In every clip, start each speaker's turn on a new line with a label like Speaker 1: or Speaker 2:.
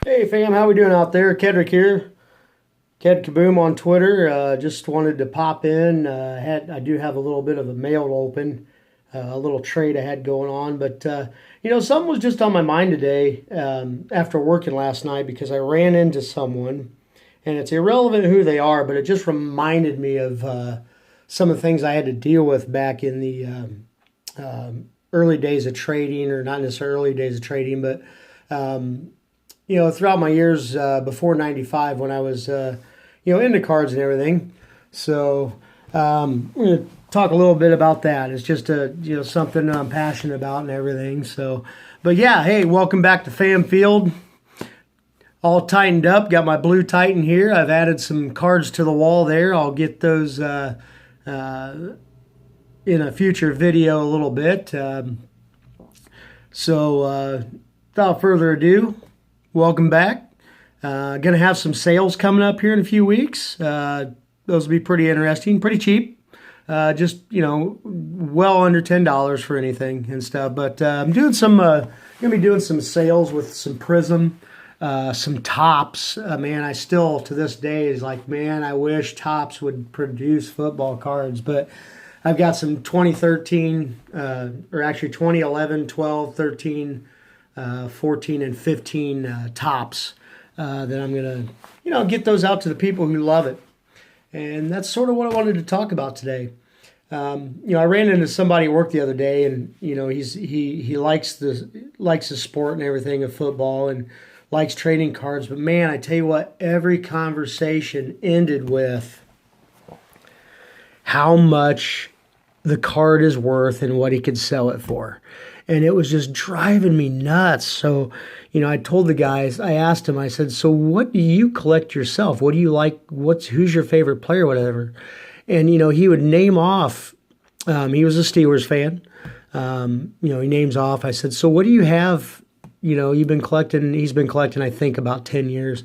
Speaker 1: Hey fam, how we doing out there? Kedrick here, Ked Kaboom on Twitter. Just wanted to pop in. I do have a little bit of a mail to open, a little trade I had going on, but something was just on my mind today after working last night because I ran into someone, and it's irrelevant who they are, but it just reminded me of some of the things I had to deal with back in the early days of trading, or not necessarily early days of trading, but throughout my years before '95 when I was, into cards and everything. So we're going to talk a little bit about that. It's just something I'm passionate about and everything. So, but yeah, hey, welcome back to Fam Field. All tightened up. Got my blue Titan here. I've added some cards to the wall there. I'll get those in a future video a little bit. Without further ado, welcome back. Going to have some sales coming up here in a few weeks. Those will be pretty interesting, pretty cheap. Just, well under $10 for anything and stuff. But I'm doing going to be doing some sales with some Prism, some Topps. Man, I still, to this day, is like, man, I wish Topps would produce football cards. But I've got some 2013, or actually 2011, 12, 13, 14 and 15 Topps that I'm going to, get those out to the people who love it. And that's sort of what I wanted to talk about today. I ran into somebody at work the other day, and he likes the sport and everything of football and likes trading cards. But man, I tell you what, every conversation ended with how much the card is worth and what he could sell it for. And it was just driving me nuts. So, I told the guys, I asked him, I said, so what do you collect yourself? What do you like? Who's your favorite player, whatever? And, he would name off, he was a Steelers fan. He names off. I said, so what do you have? He's been collecting, I think, about 10 years.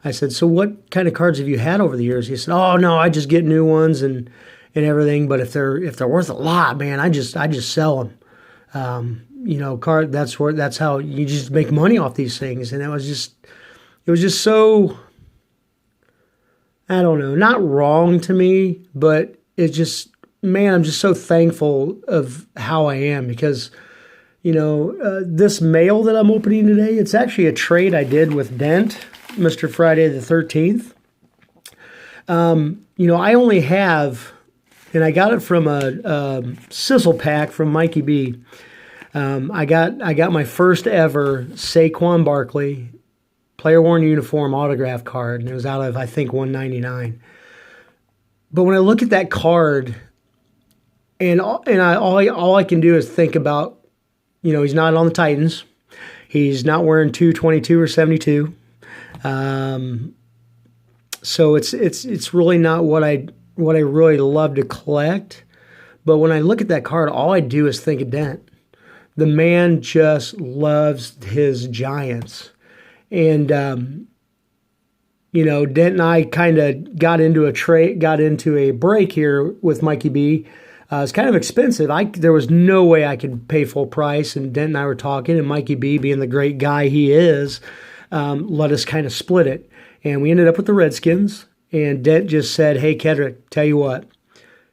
Speaker 1: I said, so what kind of cards have you had over the years? He said, oh, no, I just get new ones and everything. But if they're worth a lot, man, I just sell them. That's how you just make money off these things. And it was just so, I don't know, not wrong to me, but it's just, man, I'm just so thankful of how I am because, this mail that I'm opening today, it's actually a trade I did with Dent, Mr. Friday the 13th. I only have, and I got it from a sizzle pack from Mikey B. I got my first ever Saquon Barkley player worn uniform autograph card, and it was out of, I think, $199. But when I look at that card, all I can do is think about, he's not on the Titans, he's not wearing 222 or 72, so it's really not what I really love to collect. But when I look at that card, all I do is think of Dent. The man just loves his Giants. And, Dent and I kind of got into a break here with Mikey B. It's kind of expensive. There was no way I could pay full price. And Dent and I were talking, and Mikey B, being the great guy he is, let us kind of split it. And we ended up with the Redskins. And Dent just said, hey, Kedrick, tell you what,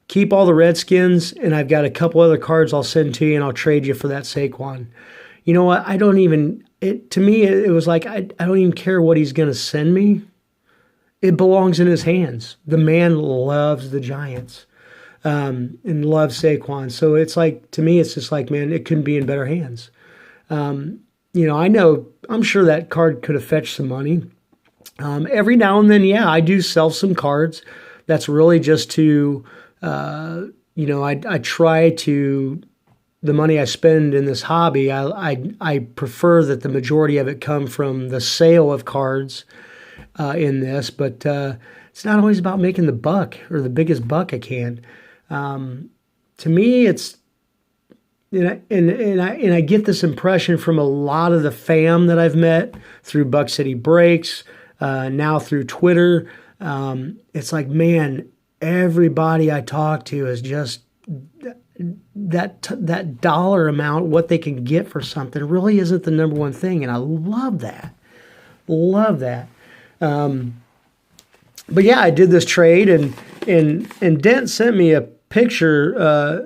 Speaker 1: keep all the Redskins, and I've got a couple other cards I'll send to you, and I'll trade you for that Saquon. You know what? To me, it was like, I don't even care what he's going to send me. It belongs in his hands. The man loves the Giants and loves Saquon. So it's like, to me, it's just like, man, it couldn't be in better hands. I'm sure that card could have fetched some money. Every now and then, yeah, I do sell some cards. That's really just to, I try to, the money I spend in this hobby, I prefer that the majority of it come from the sale of cards in this, but it's not always about making the buck or the biggest buck I can. To me, it's, and I get this impression from a lot of the fam that I've met through Buck City Breaks, now through Twitter. It's like, man, everybody I talk to is just that dollar amount, what they can get for something really isn't the number one thing. And I love that. Love that. But yeah, I did this trade, and Dent sent me a picture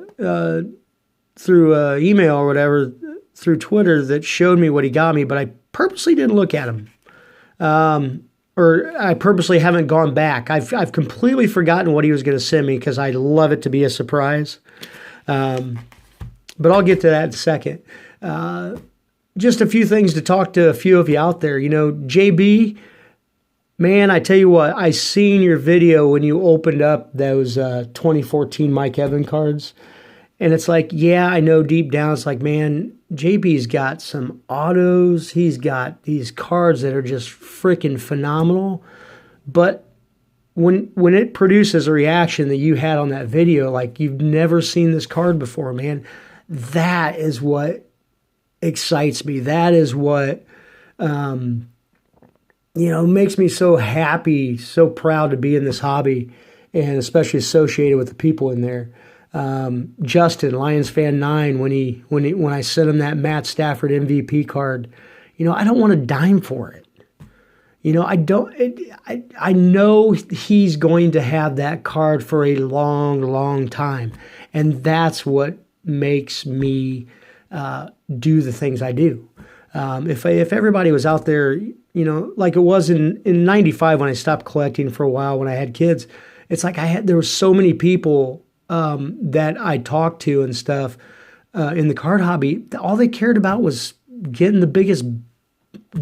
Speaker 1: through email or whatever, through Twitter, that showed me what he got me, but I purposely didn't look at him. Or I purposely haven't gone back. I've completely forgotten what he was going to send me because I love it to be a surprise. But I'll get to that in a second. Just a few things to talk to a few of you out there. You know, JB, man, I tell you what, I seen your video when you opened up those 2014 Mike Evans cards. And it's like, yeah, I know deep down, it's like, man, JB's got some autos. He's got these cards that are just freaking phenomenal. But when it produces a reaction that you had on that video, like you've never seen this card before, man, that is what excites me. That is what, makes me so happy, so proud to be in this hobby, and especially associated with the people in there. Justin, Lions Fan 9, when I sent him that Matt Stafford MVP card, I don't want a dime for it. I know he's going to have that card for a long, long time. And that's what makes me do the things I do. If everybody was out there, like it was in 95 when I stopped collecting for a while when I had kids, it's like there were so many people that I talked to and stuff in the card hobby. All they cared about was getting the biggest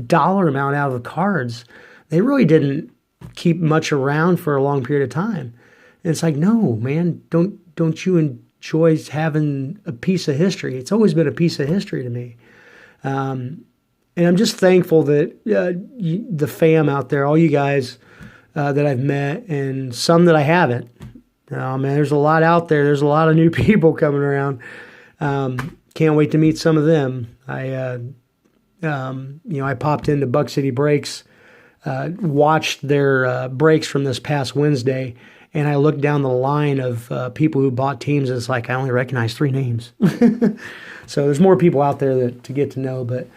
Speaker 1: dollar amount out of the cards. They really didn't keep much around for a long period of time. And it's like, no, man, don't you enjoy having a piece of history? It's always been a piece of history to me. And I'm just thankful that the fam out there, all you guys that I've met and some that I haven't. Oh, man, there's a lot out there. There's a lot of new people coming around. Can't wait to meet some of them. I popped into Buck City Breaks, watched their breaks from this past Wednesday, and I looked down the line of people who bought teams, and it's like I only recognize 3 names. So there's more people out there to get to know, but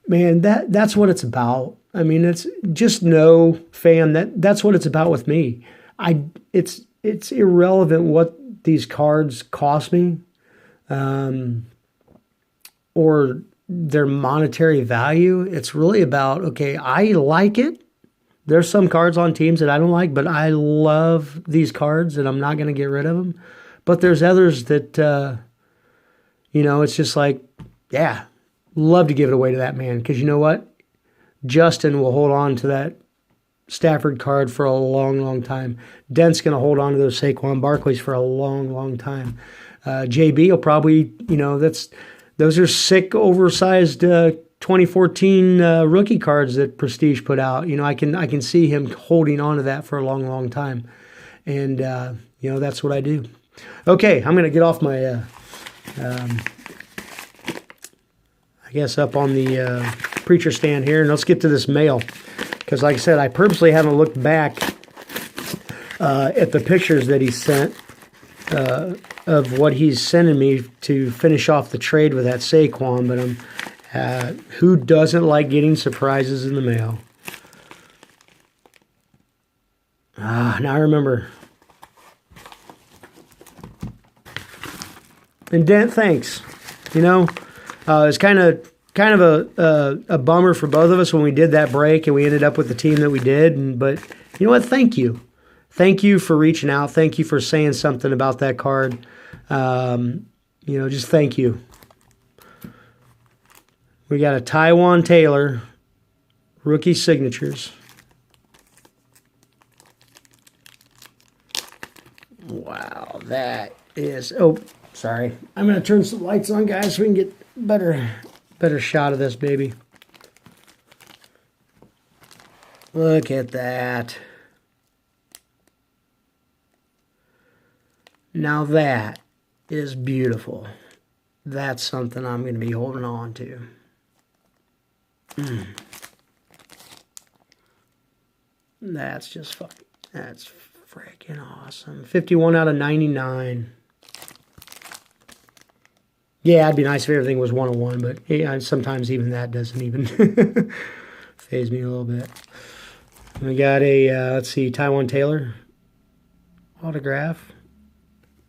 Speaker 1: man, that's what it's about. I mean, it's just know, fam, that's what it's about with me. It's irrelevant what these cards cost me, or their monetary value. It's really about, okay, I like it. There's some cards on teams that I don't like, but I love these cards and I'm not going to get rid of them. But there's others that, it's just like, yeah, love to give it away to that man. Because you know what? Justin will hold on to that Stafford card for a long, long time. Dent's going to hold on to those Saquon Barkleys for a long, long time. JB will probably, those are sick, oversized 2014 rookie cards that Prestige put out. I can see him holding on to that for a long, long time. And, that's what I do. Okay, I'm going to get off my, up on the preacher stand here, and let's get to this mail. Because like I said, I purposely haven't looked back at the pictures that he sent of what he's sending me to finish off the trade with that Saquon. But who doesn't like getting surprises in the mail? Now I remember. And Dent, thanks. It's kind of a bummer for both of us when we did that break and we ended up with the team that we did. But you know what? Thank you. Thank you for reaching out. Thank you for saying something about that card. Just thank you. We got a Taiwan Taylor, rookie signatures. Wow, that is... Oh, sorry. I'm going to turn some lights on, guys, so we can get better shot of this baby. Look at that. Now that is beautiful. That's something I'm going to be holding on to. That's just fucking, that's freaking awesome. 51 out of 99. Yeah, it'd be nice if everything was 101, but yeah, sometimes even that doesn't even Phase me a little bit. We got a, let's see, Taiwan Taylor autograph.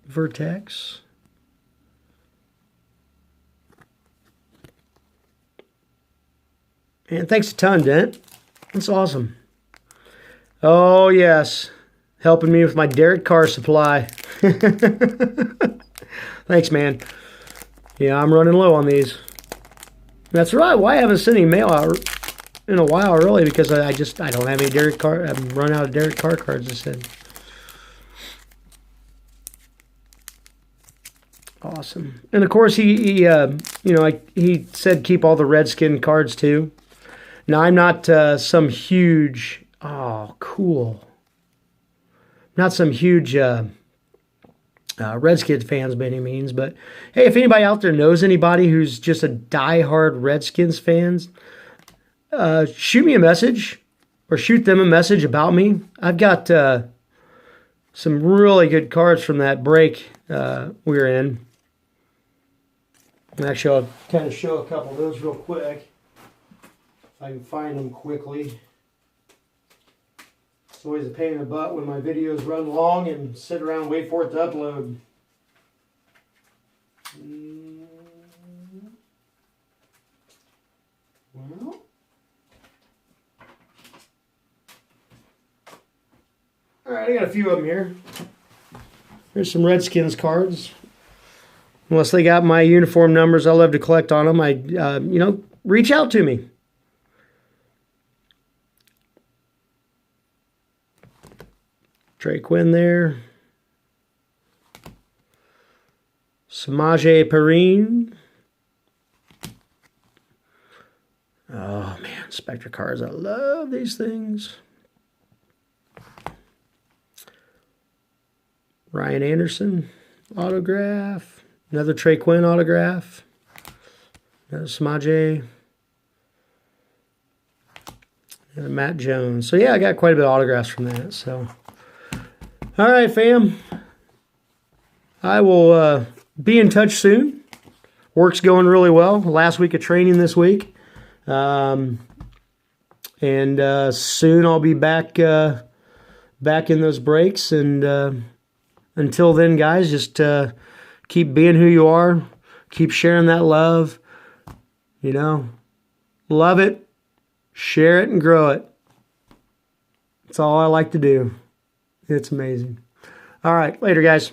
Speaker 1: Vertex. And thanks a ton, Dent. That's awesome. Oh, yes. Helping me with my Derek Carr supply. Thanks, man. Yeah, I'm running low on these. That's right. Why I haven't sent any mail out in a while, really, because I don't have any Derek Carr. I've run out of Derek Carr cards to send. Awesome. And of course, he said keep all the Redskin cards too. Now, I'm not some huge, oh, cool. Not some huge Redskins fans by any means, but hey, if anybody out there knows anybody who's just a diehard Redskins fans, shoot me a message or shoot them a message about me. I've got some really good cards from that break we were in. And actually, I'll kind of show a couple of those real quick. If I can find them quickly. It's always a pain in the butt when my videos run long and sit around and wait for it to upload. Well. Alright, I got a few of them here. Here's some Redskins cards. Unless they got my uniform numbers, I love to collect on them. Reach out to me. Trey Quinn there. Samaje Perine. Oh, man. Spectre cards. I love these things. Ryan Anderson. Autograph. Another Trey Quinn autograph. Another Samaje. And Matt Jones. So, yeah, I got quite a bit of autographs from that. So, all right, fam. I will be in touch soon. Work's going really well. Last week of training this week. And soon I'll be back in those breaks. And until then, guys, just keep being who you are. Keep sharing that love. Love it, share it, and grow it. That's all I like to do. It's amazing. All right, later, guys.